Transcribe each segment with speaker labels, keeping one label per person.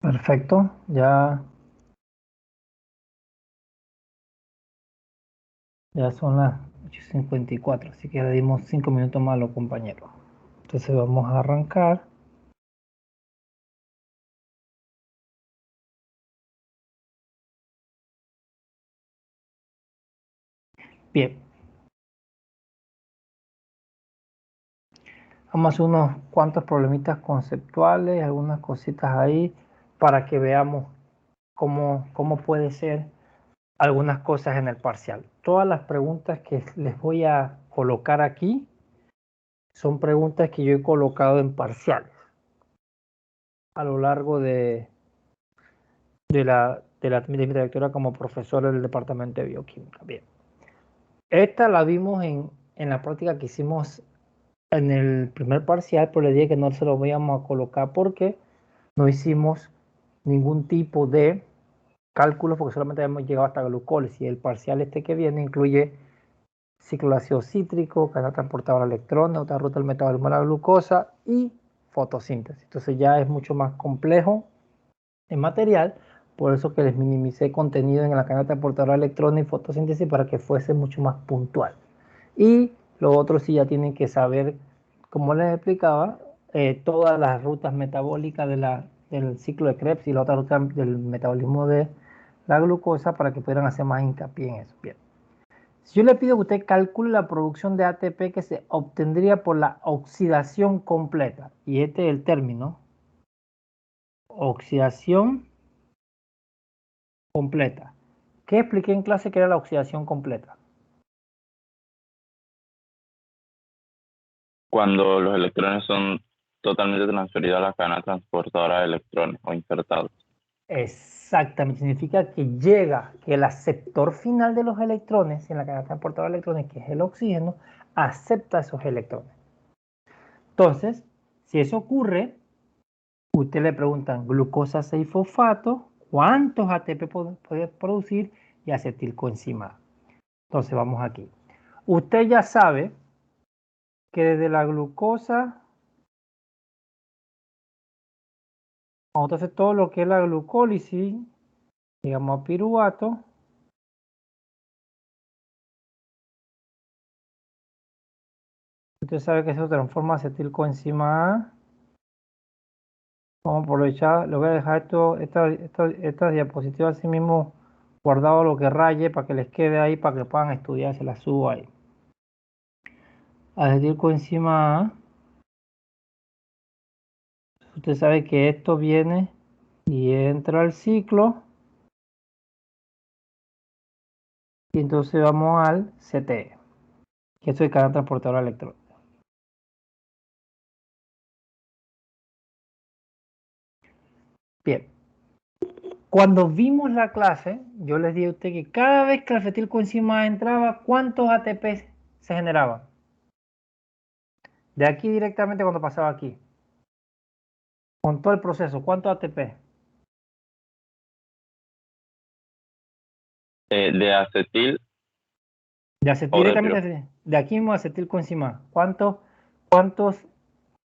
Speaker 1: Perfecto, ya son las 8:54, así que le dimos 5 minutos más a los compañeros. Entonces vamos a arrancar. Bien, vamos a hacer unos cuantos problemitas conceptuales, algunas cositas ahí, para que veamos cómo puede ser algunas cosas en el parcial. Todas las preguntas que les voy a colocar aquí son preguntas que yo he colocado en parciales a lo largo de mi trayectoria como profesor del departamento de bioquímica. Bien, esta la vimos en la práctica que hicimos en el primer parcial, pero le dije que no se lo íbamos a colocar porque no hicimos ningún tipo de cálculos porque solamente hemos llegado hasta glucólisis. El parcial este que viene incluye ciclo de ácido cítrico, cadena transportadora de electrones, otra ruta del metabolismo de la glucosa y fotosíntesis. Entonces ya es mucho más complejo en material, por eso que les minimicé contenido en la cadena transportadora de electrones y fotosíntesis para que fuese mucho más puntual. Y los otros sí ya tienen que saber, como les explicaba, todas las rutas metabólicas del ciclo de Krebs y la otra ruta del metabolismo de la glucosa para que puedan hacer más hincapié en eso. Bien. Si yo le pido que usted calcule la producción de ATP que se obtendría por la oxidación completa, y este es el término, oxidación completa. ¿Qué expliqué en clase que era la oxidación completa?
Speaker 2: Cuando los electrones son totalmente transferidos a la cadena transportadora de electrones o insertados.
Speaker 1: Exactamente, significa que el aceptor final de los electrones en la cadena transportadora de electrones, que es el oxígeno, acepta esos electrones. Entonces, si eso ocurre, usted le preguntan glucosa 6-fosfato, ¿cuántos ATP puede producir? Y acetilcoenzima. Entonces, vamos aquí. Usted ya sabe que desde la glucosa, vamos a hacer todo lo que es la glucólisis, digamos a piruvato, usted sabe que eso transforma acetilcoenzima A. Vamos a aprovechar, le voy a dejar estas diapositivas así mismo guardado lo que raye para que les quede ahí, para que puedan estudiar, se las subo ahí. Acetilcoenzima A. Usted sabe que esto viene y entra al ciclo. Y entonces vamos al CTE, que es el cadena transportadora de electrones. Bien. Cuando vimos la clase, yo les dije a usted que cada vez que el acetilcoenzima A entraba, ¿cuántos ATP se generaban? De aquí directamente cuando pasaba aquí. Con todo el proceso, ¿cuántos ATP?
Speaker 2: De acetil o de
Speaker 1: Directamente de aquí mismo acetilcoenzima. ¿Cuántos?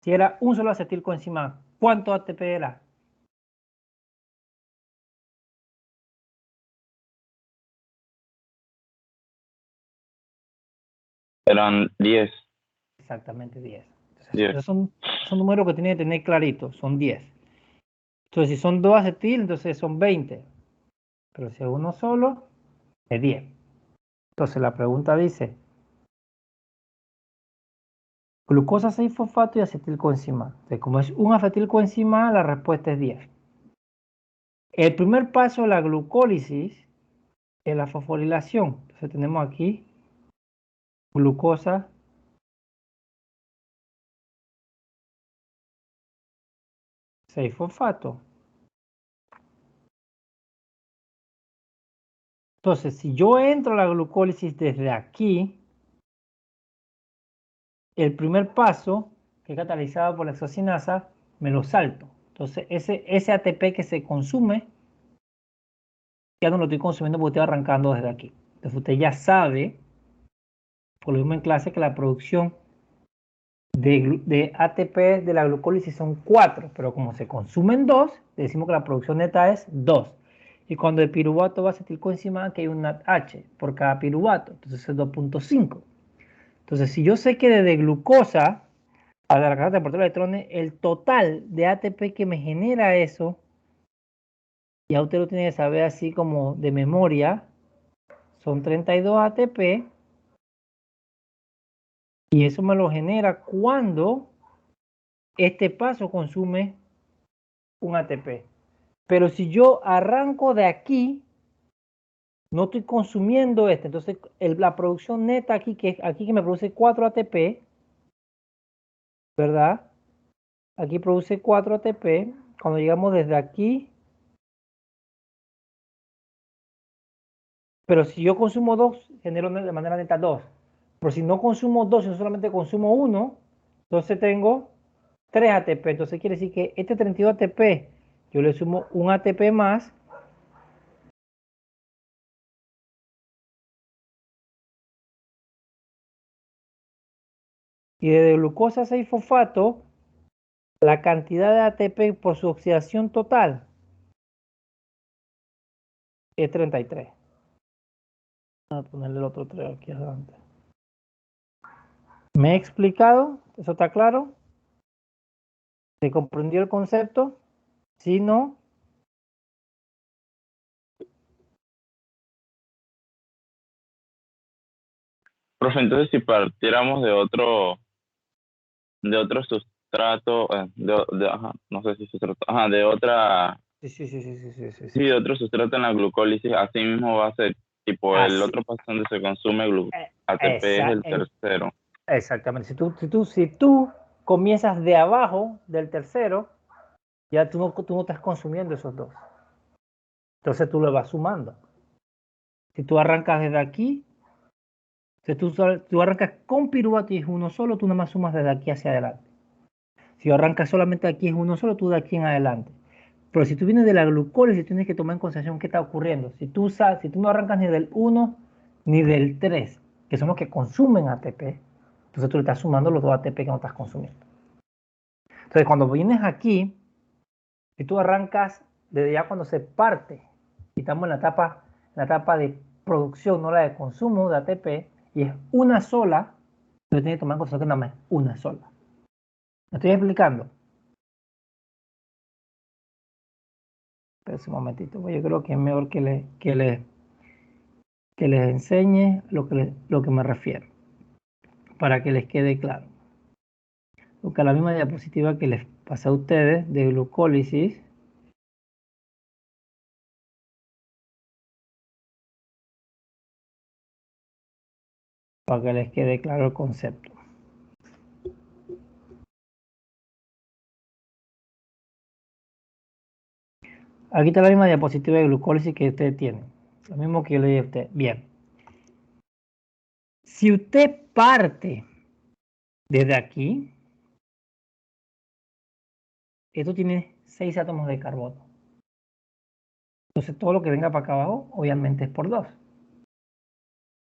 Speaker 1: Si era un solo acetilcoenzima, ¿cuánto ATP era?
Speaker 2: eran 10.
Speaker 1: Exactamente 10. Entonces,
Speaker 2: 10.
Speaker 1: esos son números que tiene que tener claritos, son 10. Entonces, si son 2 acetil, entonces son 20. Pero si es uno solo, es 10. Entonces, la pregunta dice, glucosa 6-fosfato y acetilcoenzima. Entonces, como es un acetilcoenzima, la respuesta es 10. El primer paso de la glucólisis es la fosforilación. Entonces, tenemos aquí glucosa 6-fosfato. Entonces, si yo entro a la glucólisis desde aquí, el primer paso, que es catalizado por la exocinasa, me lo salto. Entonces, ese ATP que se consume, ya no lo estoy consumiendo porque estoy arrancando desde aquí. Entonces, usted ya sabe, por lo mismo en clase, que la producción de ATP de la glucólisis son 4, pero como se consumen 2, decimos que la producción neta es 2. Y cuando el piruvato va a acetilcoenzima, que hay un NADH por cada piruvato, entonces es 2.5. Entonces, si yo sé que desde glucosa a la carga de transportar electrones, el total de ATP que me genera eso, ya usted lo tiene que saber así como de memoria, son 32 ATP, y eso me lo genera cuando este paso consume un ATP. Pero si yo arranco de aquí, no estoy consumiendo este. Entonces, la producción neta aquí que me produce 4 ATP, ¿verdad? Aquí produce 4 ATP. Cuando llegamos desde aquí, pero si yo consumo 2, genero de manera neta 2. Pero si no consumo 2, sino solamente consumo 1, entonces tengo 3 ATP. Entonces quiere decir que este 32 ATP, yo le sumo un ATP más. Y de glucosa 6-fosfato, la cantidad de ATP por su oxidación total es 33. Voy a ponerle el otro 3 aquí adelante. ¿Me he explicado? ¿Eso está claro? ¿Se comprendió el concepto? Si no,
Speaker 2: Profe, entonces si partiéramos de otro sustrato, ajá, no sé si sustrato, ajá, de otra,
Speaker 1: sí, sí, sí, sí, sí, sí, sí,
Speaker 2: sí,
Speaker 1: sí.
Speaker 2: de otro sustrato en la glucólisis, así mismo va a ser, tipo el
Speaker 1: Así,
Speaker 2: otro paso donde se consume ATP es
Speaker 1: esa,
Speaker 2: el tercero.
Speaker 1: exactamente. Si tú comienzas de abajo del tercero, ya tú no estás consumiendo esos dos. Entonces tú lo vas sumando. Si tú arrancas desde aquí, si tú arrancas con piruvato y es uno solo, tú nada más sumas desde aquí hacia adelante. Si arrancas solamente aquí es uno solo, tú de aquí en adelante. Pero si tú vienes de la glucólisis, tienes que tomar en consideración qué está ocurriendo. Si tú no arrancas ni del 1 ni del 3, que son los que consumen ATP, entonces tú le estás sumando los dos ATP que no estás consumiendo. Entonces, cuando vienes aquí, si tú arrancas desde ya cuando se parte, y estamos en la etapa de producción, no la de consumo de ATP, y es una sola, tú tienes que tomar en consideración que nada más es una sola. ¿Me estoy explicando? Espera un momentito, yo creo que es mejor que les enseñe lo que me refiero, para que les quede claro. Porque la misma diapositiva que les pasé a ustedes de glucólisis, para que les quede claro el concepto. Aquí está la misma diapositiva de glucólisis que ustedes tienen. Lo mismo que yo le dije a usted. Bien. Si usted parte desde aquí, esto tiene 6 átomos de carbono. Entonces todo lo que venga para acá abajo, obviamente es por 2.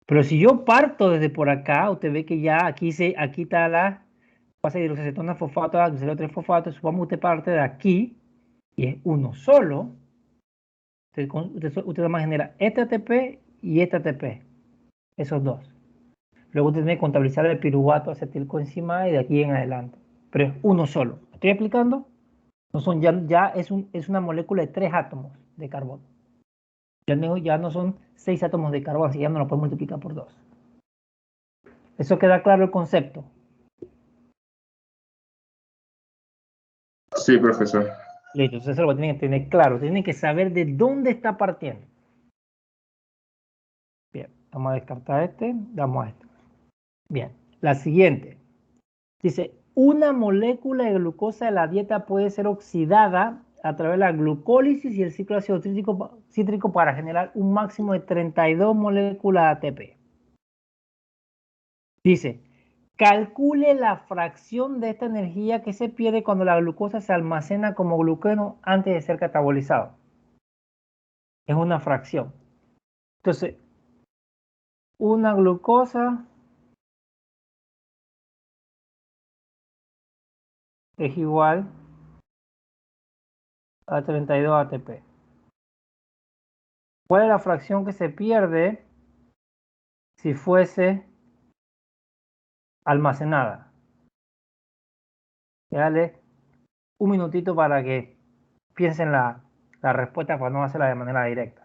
Speaker 1: Pero si yo parto desde por acá, usted ve que ya aquí está la base de hidroxacetona fosfato, glucerol 3-fosfato. Supongamos que usted parte de aquí y es uno solo. Usted además genera este ATP y este ATP, esos dos. Luego usted tiene que contabilizar el piruvato acetilcoenzima y de aquí en adelante. Pero es uno solo. ¿Me estoy explicando? No son, ya es una molécula de 3 átomos de carbono. Ya no son 6 átomos de carbono, así que ya no lo puedo multiplicar por 2. ¿Eso queda claro el concepto?
Speaker 3: Sí, profesor.
Speaker 1: Listo, entonces eso lo tienen que tener claro. Tienen que saber de dónde está partiendo. Bien, vamos a descartar este, damos a este. Bien, la siguiente. Dice, una molécula de glucosa de la dieta puede ser oxidada a través de la glucólisis y el ciclo ácido cítrico para generar un máximo de 32 moléculas de ATP. Dice, calcule la fracción de esta energía que se pierde cuando la glucosa se almacena como glucógeno antes de ser catabolizado. Es una fracción. Entonces, una glucosa es igual a 32 ATP. ¿Cuál es la fracción que se pierde si fuese almacenada? Dale un minutito para que piensen la respuesta para no hacerla de manera directa.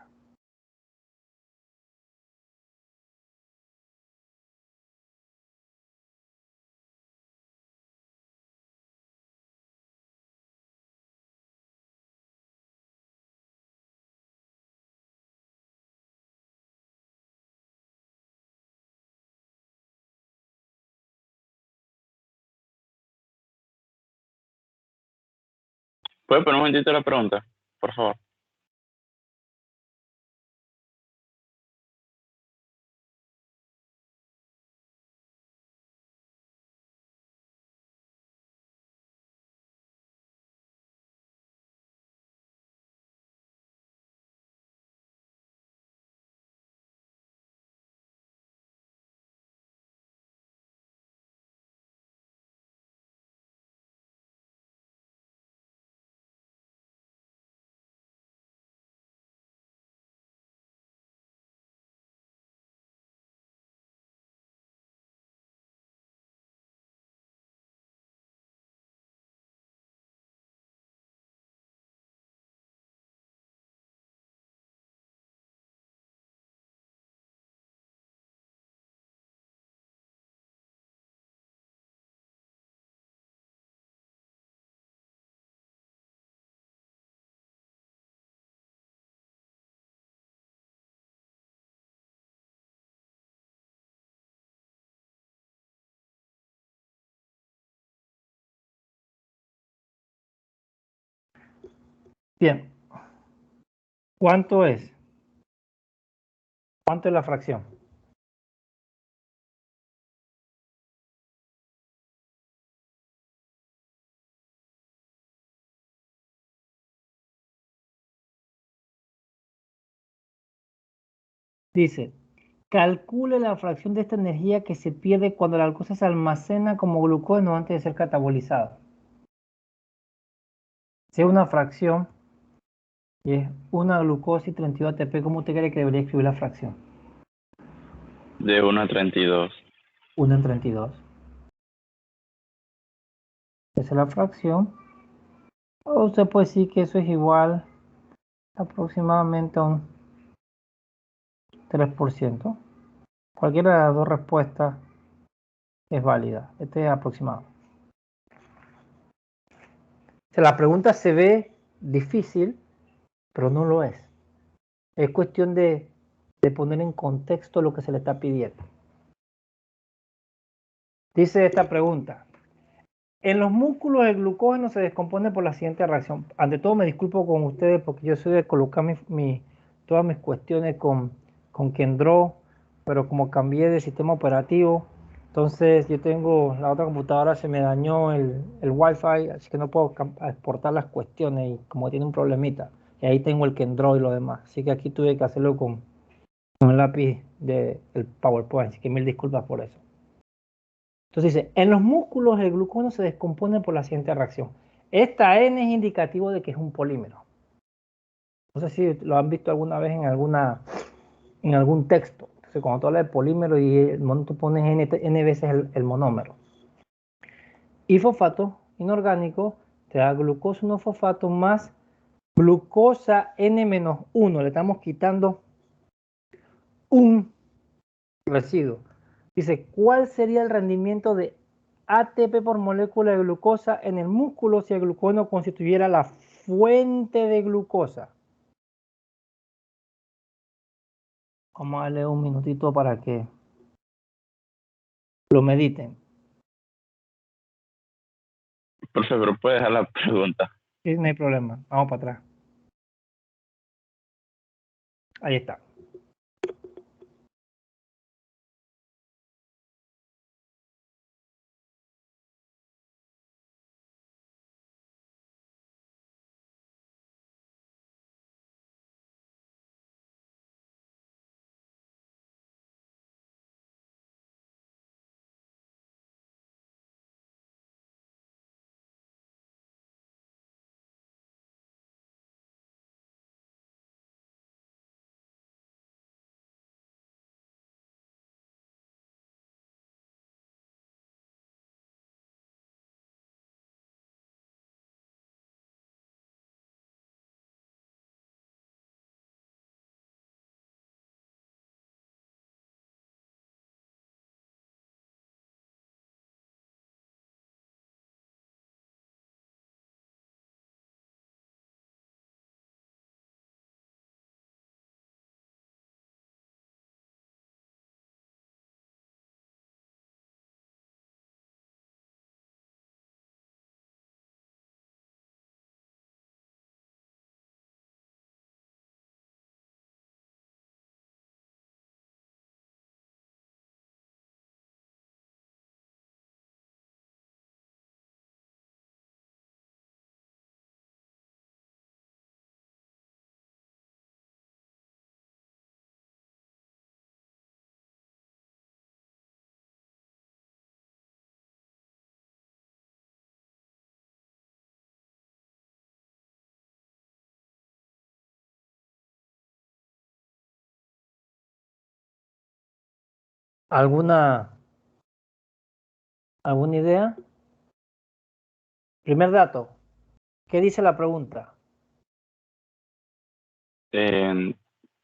Speaker 2: ¿Puede poner un momentito la pregunta, por favor? Bien, ¿cuánto es? ¿Cuánto es la fracción? Dice, calcule la fracción de esta energía que se pierde cuando la glucosa se almacena como glucógeno antes de ser catabolizada. Si es una fracción y es una glucosa y 32 ATP, ¿cómo usted cree que debería escribir la fracción? De 1 a 32.
Speaker 1: 1 en 32. Esa es la fracción. O usted puede decir que eso es igual aproximadamente a un 3%. Cualquiera de las dos respuestas es válida. Este es aproximado. La pregunta se ve difícil, pero no lo es. Es cuestión de poner en contexto lo que se le está pidiendo. Dice esta pregunta. En los músculos el glucógeno se descompone por la siguiente reacción. Ante todo me disculpo con ustedes porque yo soy de colocar todas mis cuestiones con Kendro, pero como cambié de sistema operativo, entonces yo tengo la otra computadora, se me dañó el Wi-Fi, así que no puedo exportar las cuestiones y como tiene un problemita. Y ahí tengo el Kendro y lo demás. Así que aquí tuve que hacerlo con el lápiz del PowerPoint, así que mil disculpas por eso. Entonces dice, en los músculos el glucógeno se descompone por la siguiente reacción. Esta N es indicativo de que es un polímero. No sé si lo han visto alguna vez en algún texto. Entonces cuando tú hablas de polímero y tú pones N veces el monómero. Y fosfato inorgánico te da glucosa 1 fosfato más glucosa N-1. Le estamos quitando un residuo. Dice, ¿cuál sería el rendimiento de ATP por molécula de glucosa en el músculo si el glucógeno constituyera la fuente de glucosa? Vamos a darle un minutito para que lo mediten.
Speaker 2: Profe, pero puede dejar la pregunta.
Speaker 1: Sí, no hay problema. Vamos para atrás. Ahí está. ¿Alguna idea? Primer dato. ¿Qué dice la pregunta?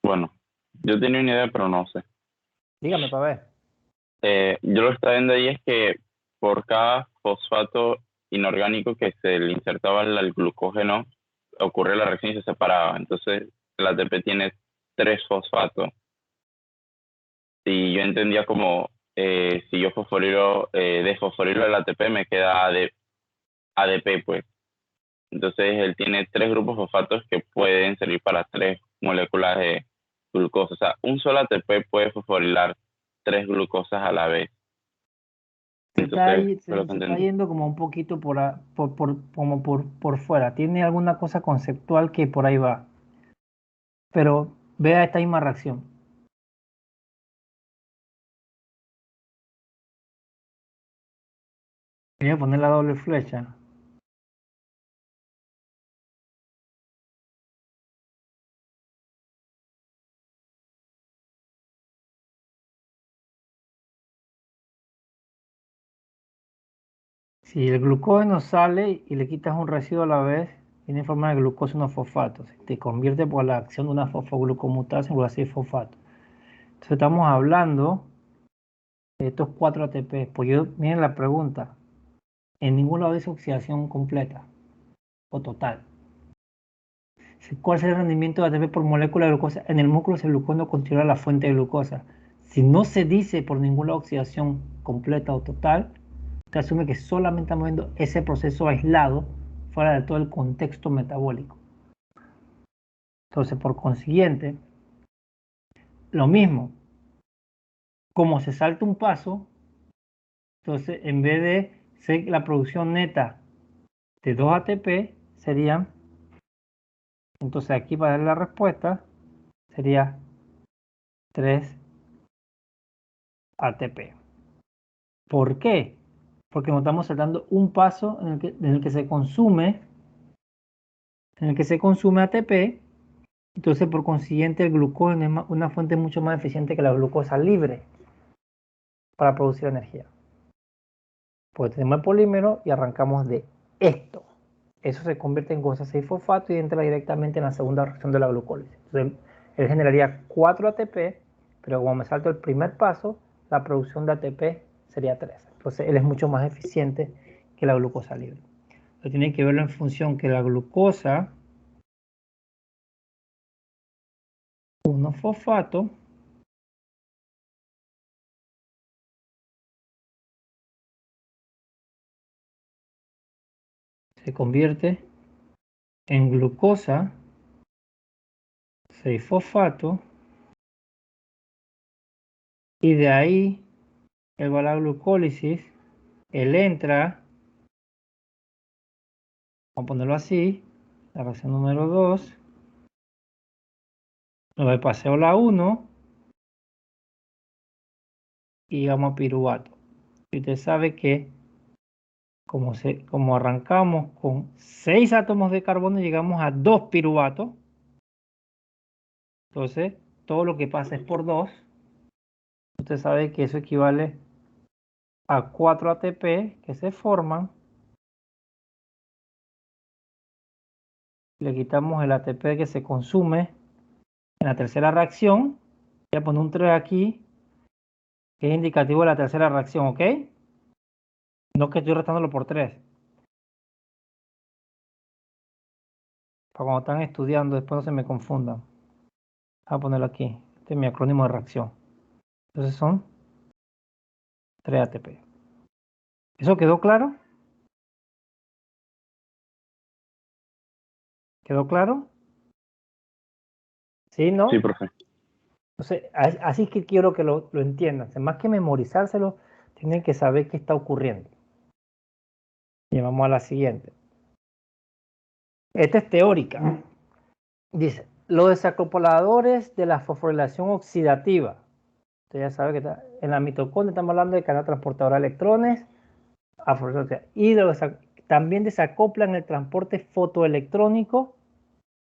Speaker 3: Bueno, yo tenía una idea, pero no sé.
Speaker 1: Dígame para ver.
Speaker 3: Yo lo que estaba viendo ahí es que por cada fosfato inorgánico que se le insertaba al glucógeno, ocurre la reacción y se separaba. Entonces, el ATP tiene 3 fosfatos. Y yo entendía como si yo desfosforilo el ATP, me queda ADP, pues. Entonces, él tiene 3 grupos fosfatos que pueden servir para 3 moléculas de glucosa. O sea, un solo ATP puede fosforilar 3 glucosas a la vez.
Speaker 1: Se
Speaker 3: Entonces,
Speaker 1: está yendo como un poquito por fuera. Tiene alguna cosa conceptual que por ahí va. Pero vea esta misma reacción. Voy a poner la doble flecha. Si el glucógeno sale y le quitas un residuo a la vez, tiene forma de glucosa 1-fosfato. Te convierte por la acción de una fosfoglucomutasa en glucosilo-fosfato. Entonces estamos hablando de estos 4 ATP. Pues miren la pregunta. En ningún lado dice oxidación completa o total. ¿Cuál es el rendimiento de ATP por molécula de glucosa? En el músculo el glucógeno considera la fuente de glucosa. Si no se dice por ninguna oxidación completa o total, se asume que solamente estamos viendo ese proceso aislado fuera de todo el contexto metabólico. Entonces, por consiguiente, lo mismo, como se salta un paso, entonces en vez de ser la producción neta de 2 ATP, serían, entonces aquí para dar la respuesta, sería 3 ATP. ¿Por qué? Porque nos estamos saltando un paso en el que se consume ATP. Entonces, por consiguiente, el glucógeno es una fuente mucho más eficiente que la glucosa libre para producir energía. Pues tenemos el polímero y arrancamos de esto. Eso se convierte en glucosa 6-fosfato y entra directamente en la segunda reacción de la glucólisis. Entonces, él generaría 4 ATP, pero como me salto el primer paso, la producción de ATP sería 3. Entonces, él es mucho más eficiente que la glucosa libre. Entonces, tiene que verlo en función que la glucosa 1-fosfato se convierte en glucosa 6-fosfato y de ahí él va a la glucólisis, él entra, vamos a ponerlo así, la reacción número 2, nos va a paseo la 1 y vamos a piruvato. Y usted sabe que como arrancamos con 6 átomos de carbono, llegamos a 2 piruvatos. Entonces, todo lo que pasa es por 2. Usted sabe que eso equivale a 4 ATP que se forman. Le quitamos el ATP que se consume en la tercera reacción. Voy a poner un 3 aquí, que es indicativo de la tercera reacción, ¿ok? No que estoy restándolo por 3. Para cuando están estudiando, después no se me confundan. Voy a ponerlo aquí. Este es mi acrónimo de reacción. Entonces son 3 ATP. ¿Eso quedó claro? ¿Quedó claro? ¿Sí, no?
Speaker 3: Sí, profe.
Speaker 1: Entonces, así es que quiero que lo entiendan. Más que memorizárselo, tienen que saber qué está ocurriendo. Y vamos a la siguiente. Esta es teórica. Dice, los desacopladores de la fosforilación oxidativa. Usted ya sabe que en la mitocondria estamos hablando de canal transportador de electrones a fosforilación. Y también desacoplan el transporte fotoelectrónico.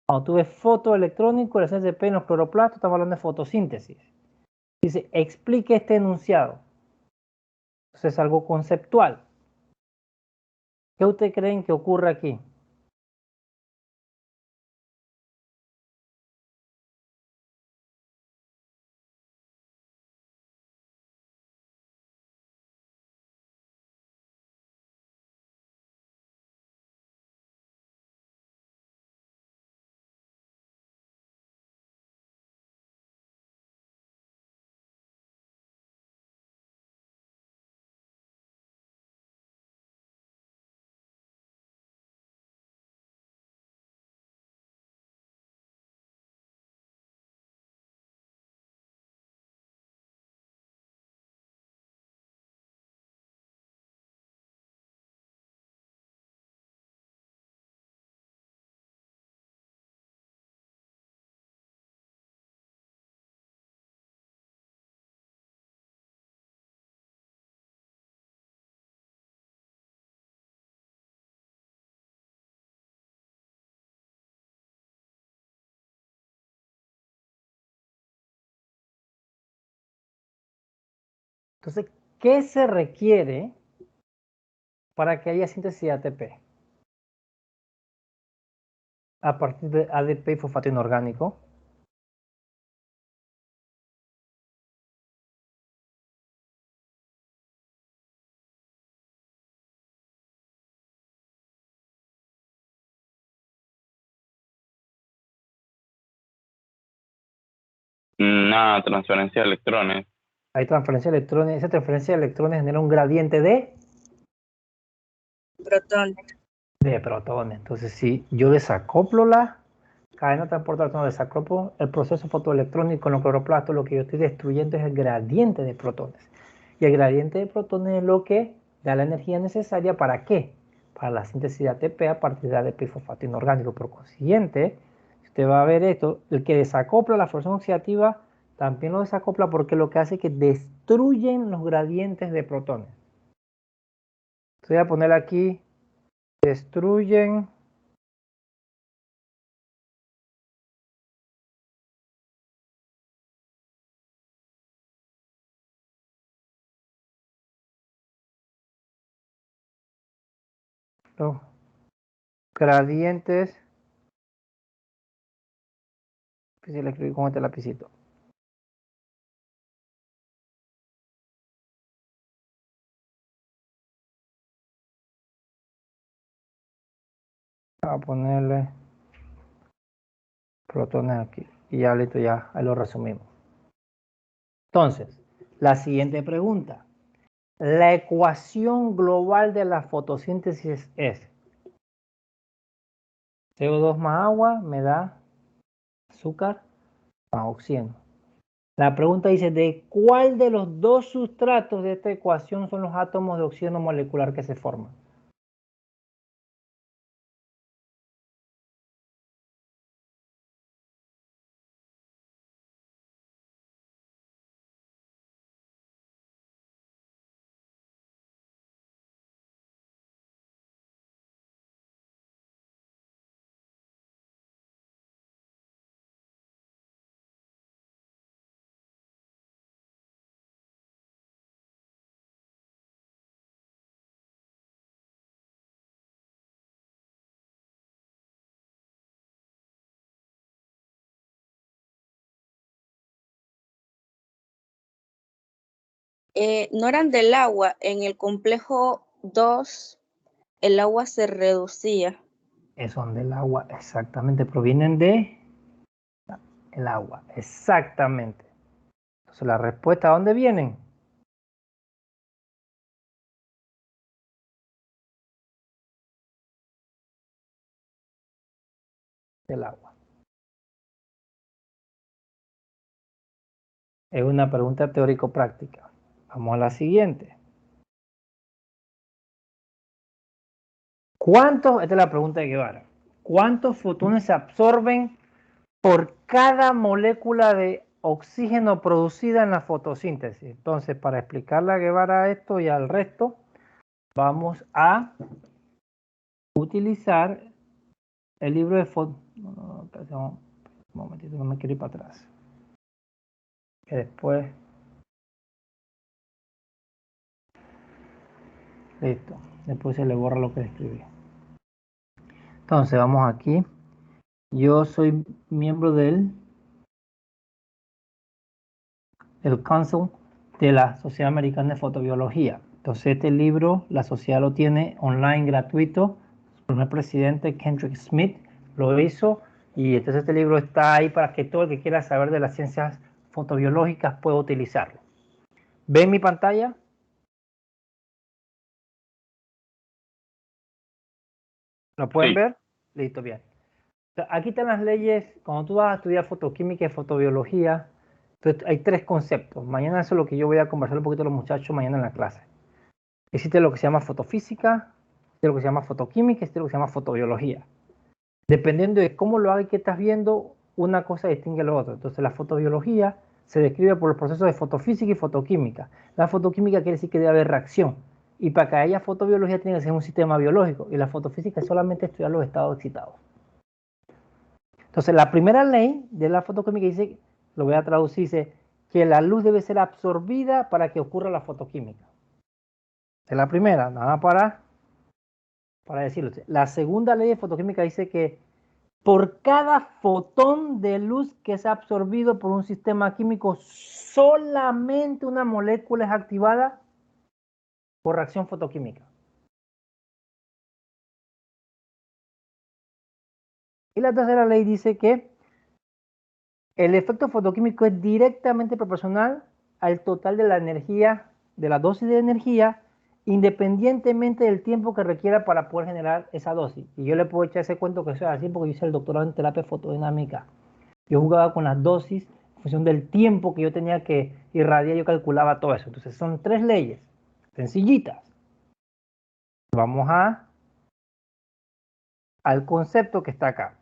Speaker 1: Cuando tú ves fotoelectrónico, el SSP en los cloroplastos, estamos hablando de fotosíntesis. Dice, explique este enunciado. Entonces es algo conceptual. ¿Qué ustedes creen que ocurre aquí? Entonces, ¿qué se requiere para que haya síntesis de ATP? A partir de ADP y fosfato inorgánico.
Speaker 3: Una transferencia de electrones.
Speaker 1: Hay transferencia de electrones. Esa transferencia de electrones genera un gradiente de protones. Entonces, si yo desacoplo la cadena transportadora, no desacoplo el proceso fotoelectrónico en los cloroplastos, lo que yo estoy destruyendo es el gradiente de protones. Y el gradiente de protones es lo que da la energía necesaria ¿para qué? Para la síntesis de ATP a partir de ADP y fosfato inorgánico. Por consiguiente, usted va a ver esto, el que desacopla la fusión oxidativa también lo desacopla porque lo que hace es que destruyen los gradientes de protones. Voy a poner aquí, destruyen los gradientes. Si le escribí con este lapicito. A ponerle protones aquí. Y ya listo, ya ahí lo resumimos. Entonces, la siguiente pregunta. La ecuación global de la fotosíntesis es CO2 más agua me da azúcar más oxígeno. La pregunta dice, ¿de cuál de los dos sustratos de esta ecuación son los átomos de oxígeno molecular que se forman?
Speaker 4: No eran del agua, en el complejo 2 el agua se reducía.
Speaker 1: Son del agua, exactamente, provienen de el agua, exactamente. Entonces, la respuesta, ¿a dónde vienen? Del agua. Es una pregunta teórico-práctica. Vamos a la siguiente. ¿Cuántos, esta es la pregunta de Guevara, cuántos fotones se absorben por cada molécula de oxígeno producida en la fotosíntesis? Entonces, para explicarle a Guevara esto y al resto, vamos a utilizar el libro de un momentito, no me quiero ir para atrás. Que después Listo. Después se le borra lo que escribí. Entonces, vamos aquí. Yo soy miembro del Council de la Sociedad Americana de Fotobiología. Entonces, este libro, la sociedad lo tiene online gratuito. El primer presidente, Kendrick Smith, lo hizo. Y entonces este libro está ahí para que todo el que quiera saber de las ciencias fotobiológicas pueda utilizarlo. ¿Ven mi pantalla? ¿Lo pueden ver? Listo, bien. Aquí están las leyes. Cuando tú vas a estudiar fotoquímica y fotobiología, entonces hay tres conceptos. Mañana eso es lo que yo voy a conversar un poquito con los muchachos mañana en la clase. Existe lo que se llama fotofísica, existe lo que se llama fotoquímica, existe lo que se llama fotobiología. Dependiendo de cómo lo hagas y qué estás viendo, una cosa distingue a la otra. Entonces la fotobiología se describe por los procesos de fotofísica y fotoquímica. La fotoquímica quiere decir que debe haber reacción. Y para que haya fotobiología tiene que ser un sistema biológico. Y la fotofísica es solamente estudiar los estados excitados. Entonces la primera ley de la fotoquímica dice, lo voy a traducir, dice que la luz debe ser absorbida para que ocurra la fotoquímica. Es la primera, nada para decirlo. La segunda ley de fotoquímica dice que por cada fotón de luz que es absorbido por un sistema químico, solamente una molécula es activada por reacción fotoquímica. Y la tercera ley dice que el efecto fotoquímico es directamente proporcional al total de la energía, de la dosis de energía, independientemente del tiempo que requiera para poder generar esa dosis. Y yo le puedo echar ese cuento que sea así porque yo hice el doctorado en terapia fotodinámica. Yo jugaba con las dosis en función del tiempo que yo tenía que irradiar, yo calculaba todo eso. Entonces son tres leyes sencillitas. Vamos al concepto que está acá.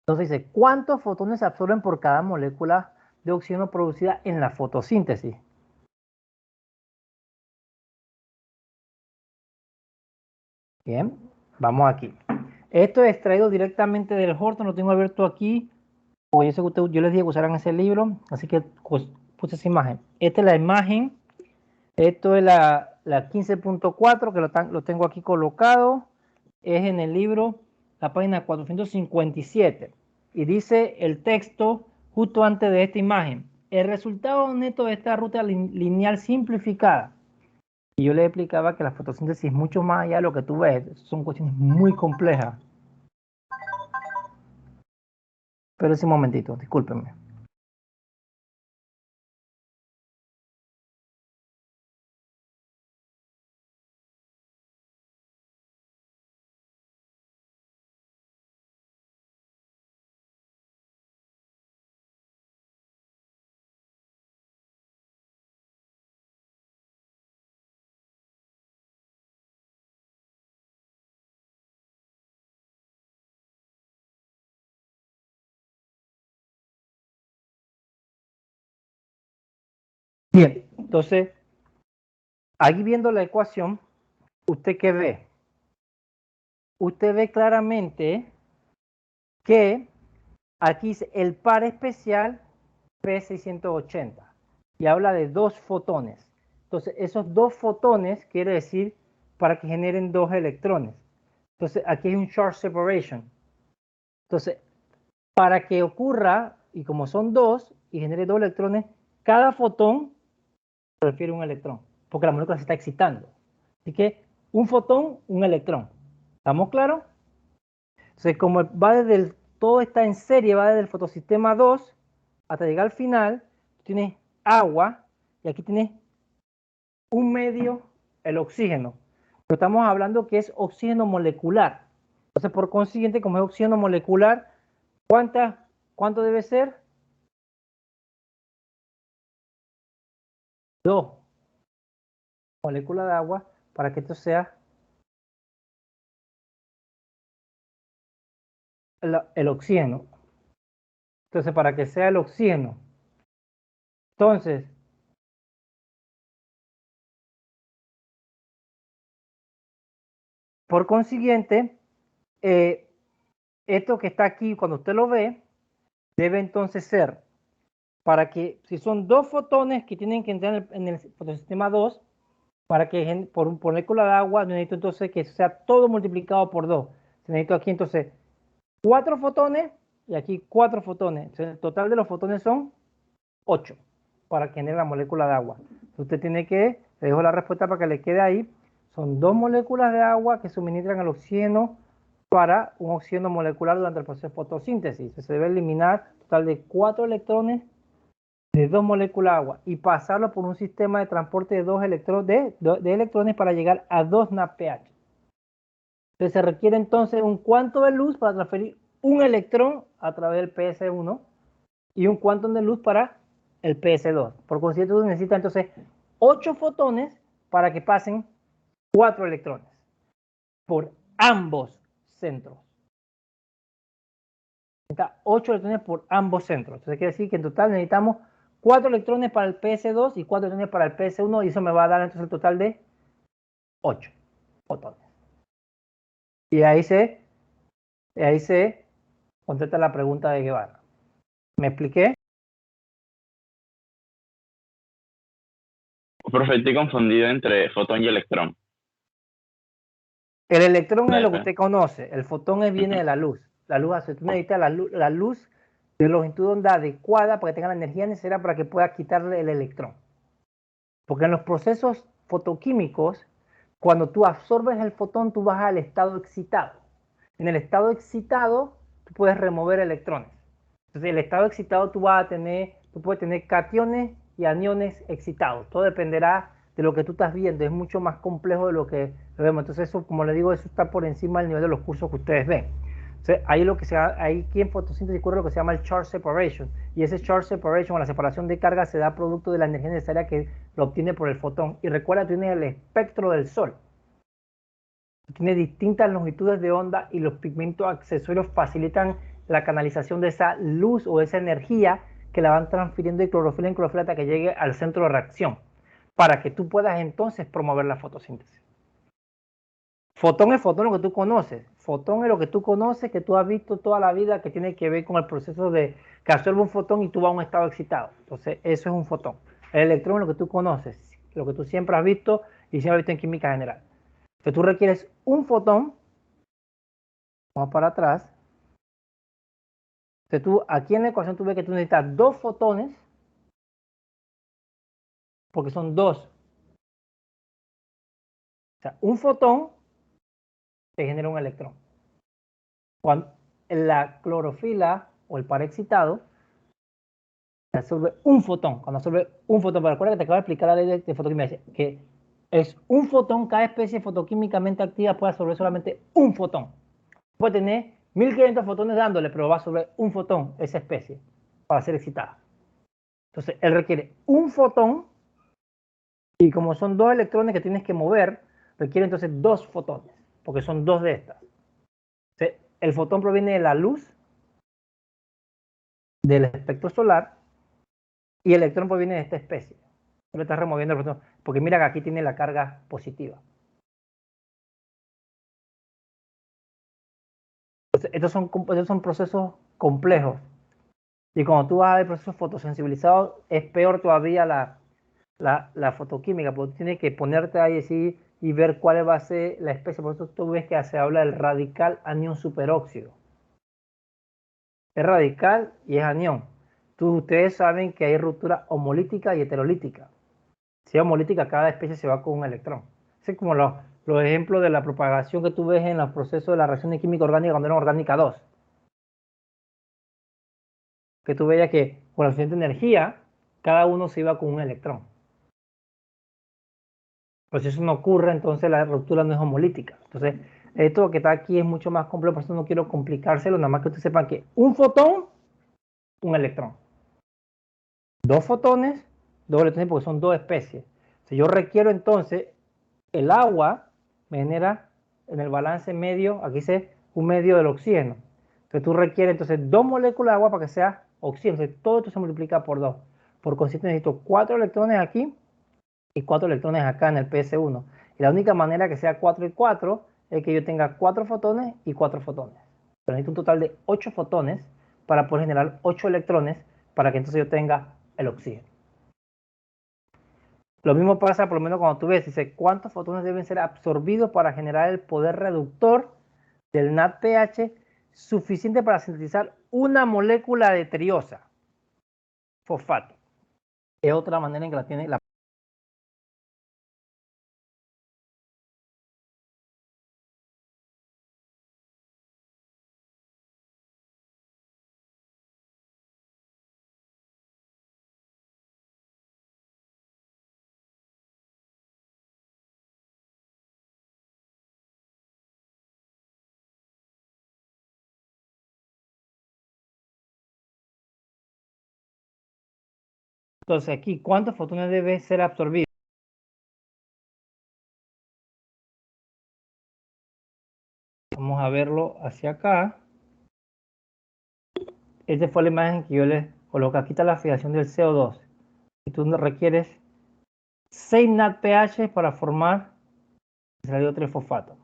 Speaker 1: Entonces dice, ¿cuántos fotones se absorben por cada molécula de oxígeno producida en la fotosíntesis? Bien, vamos aquí. Esto es extraído directamente del Horton, lo tengo abierto aquí, porque yo sé que yo les dije que usaran ese libro, así que puse esa imagen. Esta es la imagen, esto es la 15.4, que lo tengo aquí colocado, es en el libro, la página 457, y dice el texto justo antes de esta imagen. El resultado neto de esta ruta lineal simplificada. Y yo le explicaba que la fotosíntesis es mucho más allá de lo que tú ves, son cuestiones muy complejas. Pero ese momentito, discúlpenme. Bien, entonces, aquí viendo la ecuación, ¿usted qué ve? Usted ve claramente que aquí el par especial P680 y habla de dos fotones. Entonces, esos dos fotones quiere decir para que generen dos electrones. Entonces, aquí hay un short separation. Entonces, para que ocurra, y como son dos y genere dos electrones, cada fotón refiere a un electrón, porque la molécula se está excitando. Así que un fotón, un electrón. ¿Estamos claros? Entonces, como va desde todo está en serie, va desde el fotosistema 2 hasta llegar al final, tienes agua y aquí tienes un medio, el oxígeno. Pero estamos hablando que es oxígeno molecular. Entonces, por consiguiente, como es oxígeno molecular, ¿cuánto debe ser? 2 moléculas de agua para que esto sea el oxígeno. Entonces, para que sea el oxígeno. Entonces, por consiguiente, esto que está aquí, cuando usted lo ve, debe entonces ser para que, si son dos fotones que tienen que entrar en el fotosistema 2, Para que por molécula de agua necesito entonces que sea todo multiplicado por 2. Necesito aquí entonces 4 fotones y aquí 4 fotones. Entonces, el total de los fotones son 8 para que genere la molécula de agua. Entonces, usted tiene que, le dejo la respuesta para que le quede ahí, son 2 moléculas de agua que suministran el oxígeno para un oxígeno molecular durante el proceso de fotosíntesis. Entonces, se debe eliminar un total de 4 electrones de 2 moléculas de agua y pasarlo por un sistema de transporte de 2 electrones para llegar a 2 NADPH. Entonces se requiere entonces un cuanto de luz para transferir un electrón a través del PS1 y un cuantum de luz para el PS2. Por consiguiente, tú necesitas entonces 8 fotones para que pasen 4 electrones por ambos centros. Necesita 8 electrones por ambos centros. Entonces quiere decir que en total necesitamos 4 electrones para el PS2 y 4 electrones para el PS1 y eso me va a dar entonces el total de 8 fotones. Y ahí se contesta la pregunta de Guevara. ¿Me expliqué?
Speaker 3: Profe, estoy confundido entre fotón y electrón.
Speaker 1: El electrón es lo que usted conoce, el fotón viene de la luz. La luz hace, tú necesitas la luz de longitud de onda adecuada para que tenga la energía necesaria para que pueda quitarle el electrón. Porque en los procesos fotoquímicos, cuando tú absorbes el fotón, tú vas al estado excitado. En el estado excitado, tú puedes remover electrones. Entonces, en el estado excitado tú puedes tener cationes y aniones excitados. Todo dependerá de lo que tú estás viendo. Es mucho más complejo de lo que vemos. Entonces, eso, como les digo, eso está por encima del nivel de los cursos que ustedes ven. Entonces, ahí aquí en fotosíntesis ocurre lo que se llama el charge separation. Y ese charge separation o la separación de carga se da producto de la energía necesaria que lo obtiene por el fotón. Y recuerda, tienes el espectro del Sol. Tiene distintas longitudes de onda y los pigmentos accesorios facilitan la canalización de esa luz o esa energía que la van transfiriendo de clorofila en clorofila hasta que llegue al centro de reacción, para que tú puedas entonces promover la fotosíntesis. Fotón es fotón lo que tú conoces. Fotón es lo que tú conoces, que tú has visto toda la vida, que tiene que ver con el proceso de que absorbe un fotón y tú vas a un estado excitado. Entonces, eso es un fotón. El electrón es lo que tú conoces, lo que tú siempre has visto y siempre has visto en química general. Entonces, tú requieres un fotón. Vamos para atrás. Entonces, tú, aquí en la ecuación tú ves que tú necesitas 2 fotones, porque son 2. O sea, un fotón te genera un electrón. Cuando la clorofila o el par excitado absorbe un fotón. Cuando absorbe un fotón, pero recuerda que te acabo de explicar la ley de fotoquímica, que es un fotón, cada especie fotoquímicamente activa puede absorber solamente un fotón. Puede tener 1500 fotones dándole, pero va a absorber un fotón esa especie para ser excitada. Entonces, él requiere un fotón y como son 2 electrones que tienes que mover, requiere entonces 2 fotones, porque son 2 de estas. Entonces, el fotón proviene de la luz del espectro solar y el electrón proviene de esta especie. Le estás removiendo el fotón, porque mira que aquí tiene la carga positiva. Entonces, estos son procesos complejos. Y cuando tú vas a ver procesos fotosensibilizados, es peor todavía la fotoquímica, porque tienes que ponerte ahí y ver cuál va a ser la especie. Por eso tú ves que se habla del radical anión superóxido. Es radical y es anión. Ustedes saben que hay ruptura homolítica y heterolítica. Si es homolítica, cada especie se va con un electrón. Es como los ejemplos de la propagación que tú ves en los procesos de la reacción de química orgánica cuando era orgánica 2. Que tú veías que con la suficiente energía, cada uno se iba con un electrón. Pues si eso no ocurre, entonces la ruptura no es homolítica. Entonces, esto que está aquí es mucho más complejo, por eso no quiero complicárselo, nada más que ustedes sepan que un fotón, un electrón. 2 fotones, 2 electrones, porque son 2 especies. Si yo requiero entonces, el agua me genera en el balance medio, aquí dice un medio del oxígeno. Entonces tú requieres entonces 2 moléculas de agua para que sea oxígeno. Entonces todo esto se multiplica por 2. Por consiguiente necesito 4 electrones aquí y 4 electrones acá en el PS1. Y la única manera que sea 4 y 4 es que yo tenga 4 fotones y 4 fotones. Pero necesito un total de 8 fotones para poder generar 8 electrones para que entonces yo tenga el oxígeno. Lo mismo pasa por lo menos cuando tú ves, dice, ¿cuántos fotones deben ser absorbidos para generar el poder reductor del NADPH suficiente para sintetizar una molécula de triosa? Fosfato. Es otra manera en que la tiene la... Entonces aquí, ¿cuántos fotones deben ser absorbidos? Vamos a verlo hacia acá. Esta fue la imagen que yo les coloqué. Aquí está la fijación del CO2. Y tú requieres 6 NADPH para formar el 3-fosfato.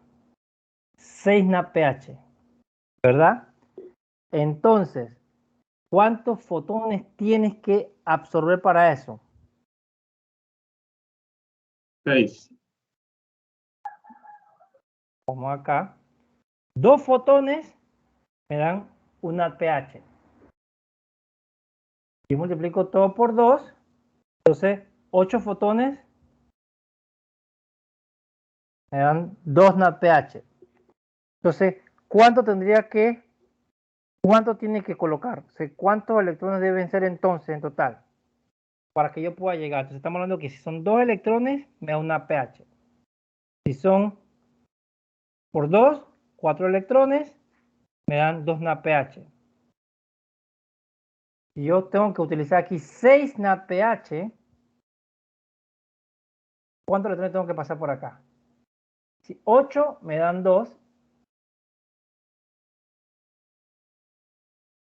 Speaker 1: 6 NADPH, ¿verdad? Entonces, ¿cuántos fotones tienes que absorber para eso?
Speaker 5: 6.
Speaker 1: Como acá. 2 fotones me dan un NADPH. Y multiplico todo por 2. Entonces, 8 fotones me dan 2 NADPH. Entonces, ¿cuánto tiene que colocar? O sea, ¿cuántos electrones deben ser entonces en total? Para que yo pueda llegar. Entonces, estamos hablando que si son 2 electrones, me da un NADPH. Si son por 2, 4 electrones, me dan 2 NADPH. Y yo tengo que utilizar aquí 6 NADPH. ¿Cuántos electrones tengo que pasar por acá? Si 8 me dan 2.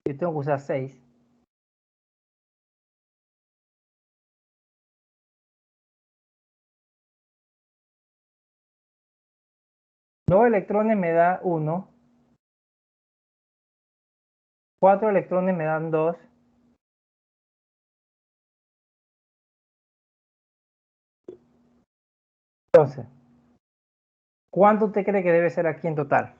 Speaker 1: Yo tengo que usar 6. Dos electrones me da 1. 4 electrones me dan 2. Entonces, ¿cuánto usted cree que debe ser aquí en total?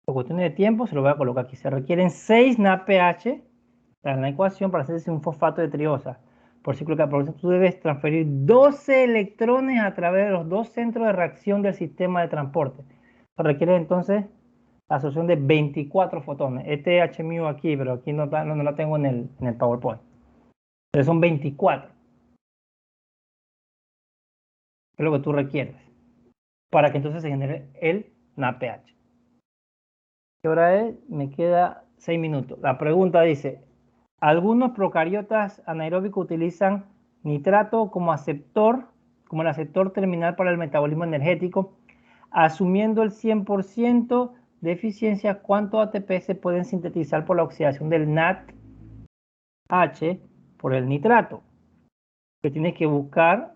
Speaker 1: Por cuestiones de tiempo, se lo voy a colocar aquí. Se requieren 6 NADPH en la ecuación para hacerse un fosfato de triosa. Por ciclo de Capra, tú debes transferir 12 electrones a través de los 2 centros de reacción del sistema de transporte. Se requiere entonces la absorción de 24 fotones. Este es H mío aquí, pero aquí no la tengo en el PowerPoint. Entonces son 24. Es lo que tú requieres para que entonces se genere el NADPH. ¿Qué hora es? Me queda 6 minutos. La pregunta dice, algunos procariotas anaeróbicos utilizan nitrato como el aceptor terminal para el metabolismo energético. Asumiendo el 100% de eficiencia, ¿cuántos ATP se pueden sintetizar por la oxidación del NADH por el nitrato? Que tienes que buscar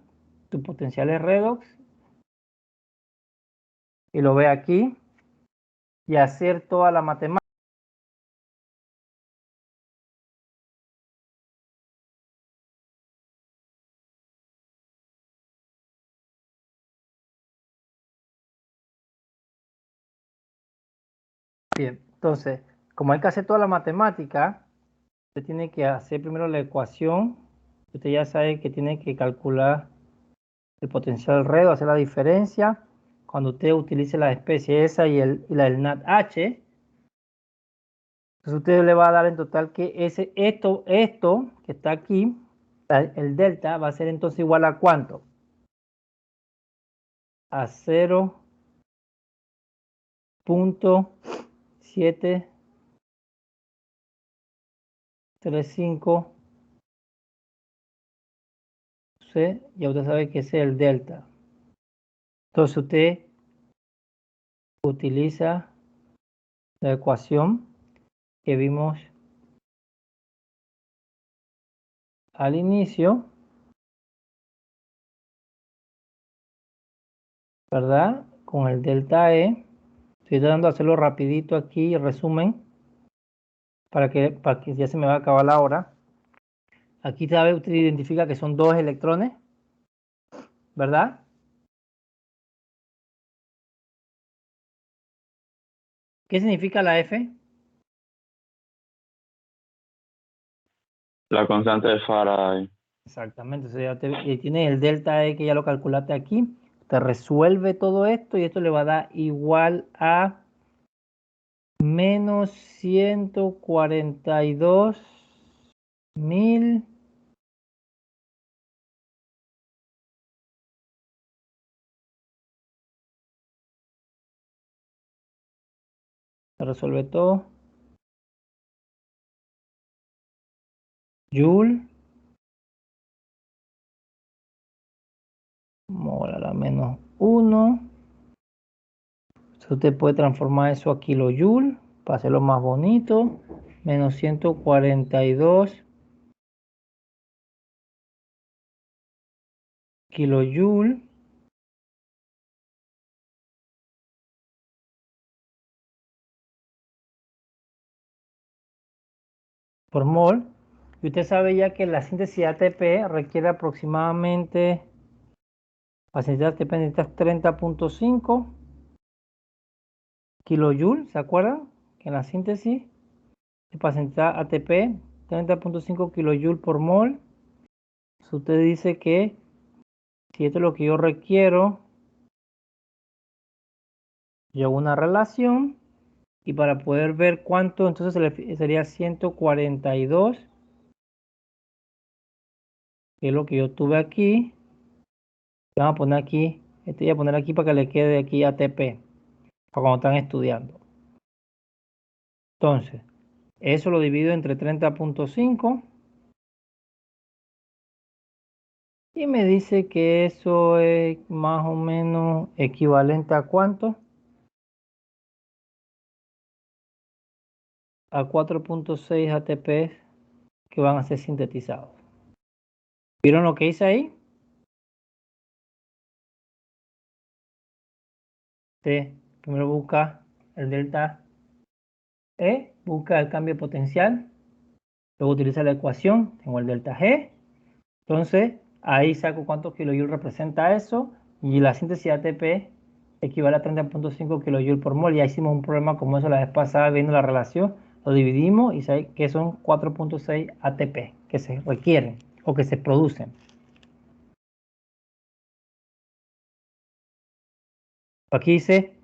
Speaker 1: tus potenciales redox y lo ve aquí y hacer toda la matemática. Bien, entonces, como hay que hacer toda la matemática, usted tiene que hacer primero la ecuación. Usted ya sabe que tiene que calcular el potencial redo, hacer la diferencia. Cuando usted utilice la especie esa y la del NADH, entonces usted le va a dar en total que esto que está aquí, el delta, va a ser entonces igual a ¿cuánto? A 0.735. Ya usted sabe que ese es el delta. Entonces usted utiliza la ecuación que vimos al inicio, ¿verdad? Con el delta E. Estoy tratando de hacerlo rapidito aquí, resumen, para que ya se me va a acabar la hora. Aquí usted identifica que son 2 electrones, ¿verdad? ¿Qué significa la F?
Speaker 3: La constante de Faraday.
Speaker 1: Exactamente, o sea, ya tiene el delta E que ya lo calculaste aquí. Te resuelve todo esto y esto le va a dar igual a menos 142.000 se resuelve todo. Joule mol a la menos 1. Entonces usted puede transformar eso a kilojoule para hacerlo más bonito. Menos 142 kilojoule por mol. Y usted sabe ya que la síntesis de ATP requiere aproximadamente, para sintetizar ATP necesitas 30.5 kilojoules, ¿se acuerdan? Que en la síntesis, para sintetizar ATP, 30.5 kilojoules por mol. Entonces usted dice que si esto es lo que yo requiero, yo hago una relación y para poder ver cuánto, entonces sería 142, que es lo que yo tuve aquí. Vamos a poner aquí, voy a poner aquí para que le quede aquí ATP, para cuando están estudiando. Entonces, eso lo divido entre 30.5 y me dice que eso es más o menos equivalente a ¿cuánto? A 4.6 ATP que van a ser sintetizados. ¿Vieron lo que hice ahí? Sí, primero busca el delta E, busca el cambio potencial, luego utiliza la ecuación, tengo el delta G, entonces ahí saco cuántos kilojoules representa eso y la síntesis de ATP equivale a 30.5 kilojoules por mol. Ya hicimos un problema como eso la vez pasada viendo la relación, lo dividimos y sabe que son 4.6 ATP que se requieren o que se producen. Aquí dice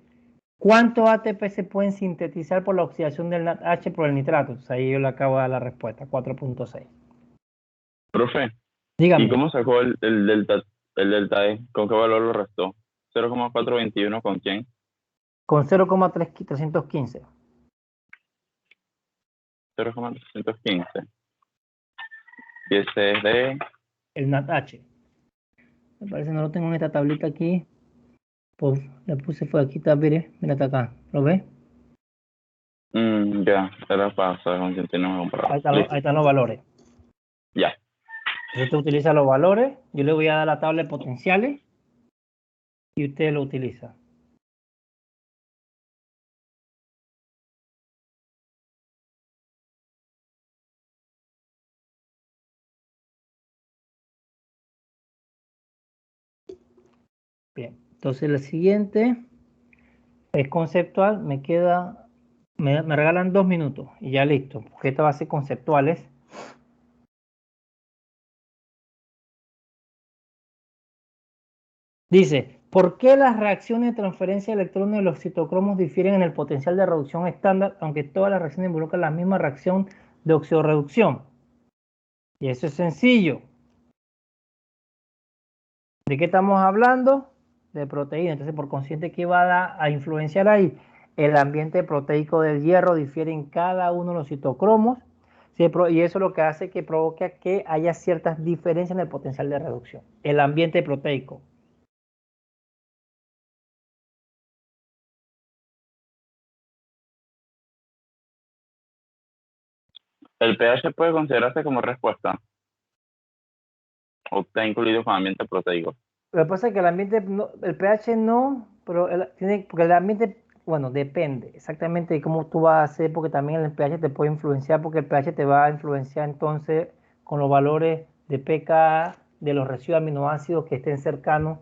Speaker 1: ¿cuántos ATP se pueden sintetizar por la oxidación del NADH por el nitrato? Entonces ahí yo le acabo de dar la respuesta, 4.6.
Speaker 3: Profe,
Speaker 1: Dígame.
Speaker 3: ¿y cómo sacó el delta E? ¿Con qué valor lo restó? ¿0,421 con quién?
Speaker 1: Con 0,315.
Speaker 3: 0,315. Y ese es de...
Speaker 1: El NADH. Me parece no lo tengo en esta tablita aquí. Pues le puse fue aquí, está, mire, mira hasta acá. ¿Lo ves?
Speaker 3: Ya, era para saber con quién tenemos que comparar.
Speaker 1: Ahí están los valores.
Speaker 3: Ya.
Speaker 1: Entonces usted utiliza los valores. Yo le voy a dar la tabla de potenciales y usted lo utiliza. Bien, entonces el siguiente es conceptual. Me regalan 2 minutos y ya listo. Porque esta va a ser conceptuales. Dice, ¿por qué las reacciones de transferencia de electrones de los citocromos difieren en el potencial de reducción estándar, aunque todas las reacciones involucran la misma reacción de oxidorreducción? Y eso es sencillo. ¿De qué estamos hablando? De proteína. Entonces, por consiguiente, ¿qué va a influenciar ahí? El ambiente proteico del hierro difiere en cada uno de los citocromos, y eso es lo que hace que provoque que haya ciertas diferencias en el potencial de reducción. El ambiente proteico.
Speaker 3: ¿El pH puede considerarse como respuesta? ¿O está incluido con ambiente proteico?
Speaker 1: Lo que pasa es que el ambiente, el pH no, pero porque el ambiente, bueno, depende exactamente de cómo tú vas a hacer, porque también el pH te puede influenciar, porque el pH te va a influenciar entonces con los valores de pKa de los residuos de aminoácidos que estén cercanos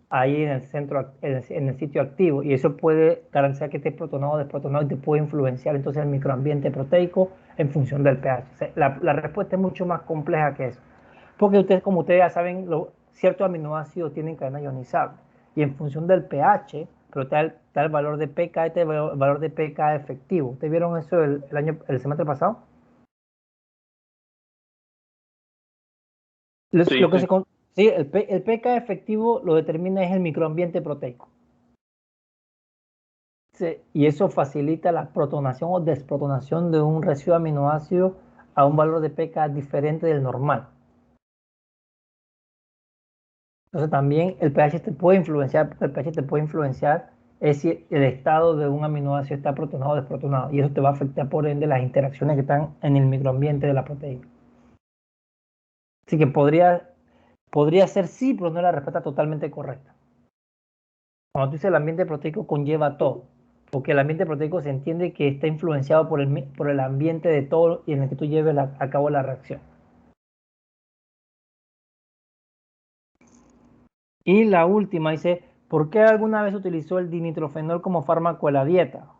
Speaker 1: ahí en el centro, en el sitio activo, y eso puede garantizar que esté protonado o desprotonado y te puede influenciar entonces el microambiente proteico en función del pH. O sea, la respuesta es mucho más compleja que eso, porque ustedes, como ustedes ya saben, ciertos aminoácidos tienen cadena ionizable, y en función del pH, pero está el valor de pKa, el valor de pKa efectivo. ¿Ustedes vieron eso el semestre pasado?
Speaker 3: Sí,
Speaker 1: Lo que
Speaker 3: sí.
Speaker 1: sí, el pKa efectivo lo determina es el microambiente proteico. Sí, y eso facilita la protonación o desprotonación de un residuo de aminoácido a un valor de pKa diferente del normal. Entonces también el pH te puede influenciar, porque el pH te puede influenciar es si el estado de un aminoácido está protonado o desprotonado, y eso te va a afectar por ende las interacciones que están en el microambiente de la proteína. Así que podría ser sí, pero no es la respuesta totalmente correcta. Cuando tú dices el ambiente proteico conlleva todo, porque el ambiente proteico se entiende que está influenciado por el ambiente de todo y en el que tú lleves a cabo la reacción. Y la última dice, ¿por qué alguna vez utilizó el dinitrofenol como fármaco en la dieta?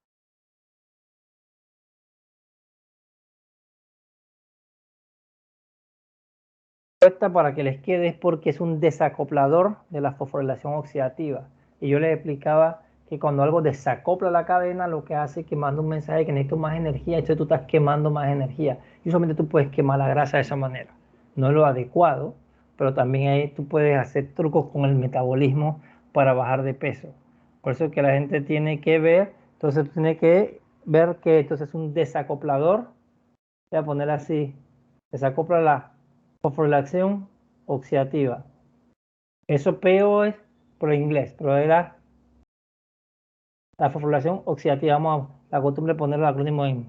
Speaker 1: La respuesta, para que les quede, es porque es un desacoplador de la fosforilación oxidativa. Y yo les explicaba que cuando algo desacopla la cadena, lo que hace es que manda un mensaje que necesito más energía, entonces tú estás quemando más energía. Y solamente tú puedes quemar la grasa de esa manera. No es lo adecuado, pero también ahí tú puedes hacer trucos con el metabolismo para bajar de peso. Por eso es que la gente tiene que ver, entonces tiene que ver que entonces es un desacoplador. Voy a poner así, desacopla la fosforilación oxidativa. Eso PO es por inglés, pero era la fosforilación oxidativa. Vamos a la costumbre de poner el acrónimo vamos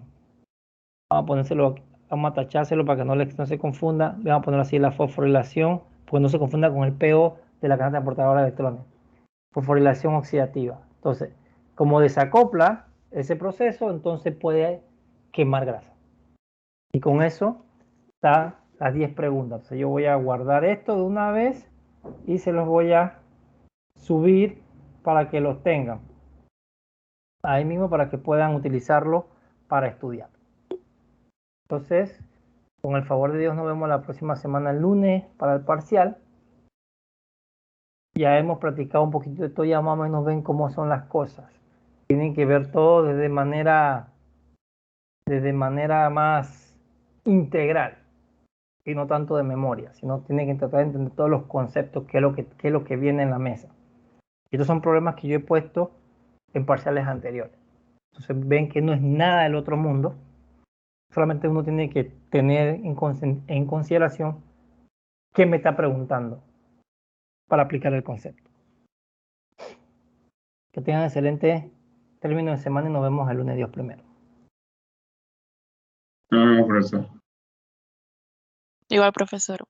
Speaker 1: a ponérselo, vamos a tachárselo para que no se confunda. Vamos a poner así la fosforilación, pues no se confunda con el PO de la cadena transportadora de electrones. Fosforilación oxidativa. Entonces, como desacopla ese proceso, entonces puede quemar grasa. Y con eso están las 10 preguntas. Entonces yo voy a guardar esto de una vez y se los voy a subir para que los tengan ahí mismo, para que puedan utilizarlo para estudiar. Entonces, con el favor de Dios, nos vemos la próxima semana, el lunes, para el parcial. Ya hemos practicado un poquito de todo, ya más o menos ven cómo son las cosas. Tienen que ver todo desde manera más integral y no tanto de memoria, sino tienen que tratar de entender todos los conceptos, qué es lo que viene en la mesa. Y estos son problemas que yo he puesto en parciales anteriores. Entonces ven que no es nada del otro mundo, solamente uno tiene que tener en consideración qué me está preguntando para aplicar el concepto. Que tengan excelente término de semana y nos vemos el lunes, Dios primero.
Speaker 5: No, profesor.
Speaker 6: Igual, profesor.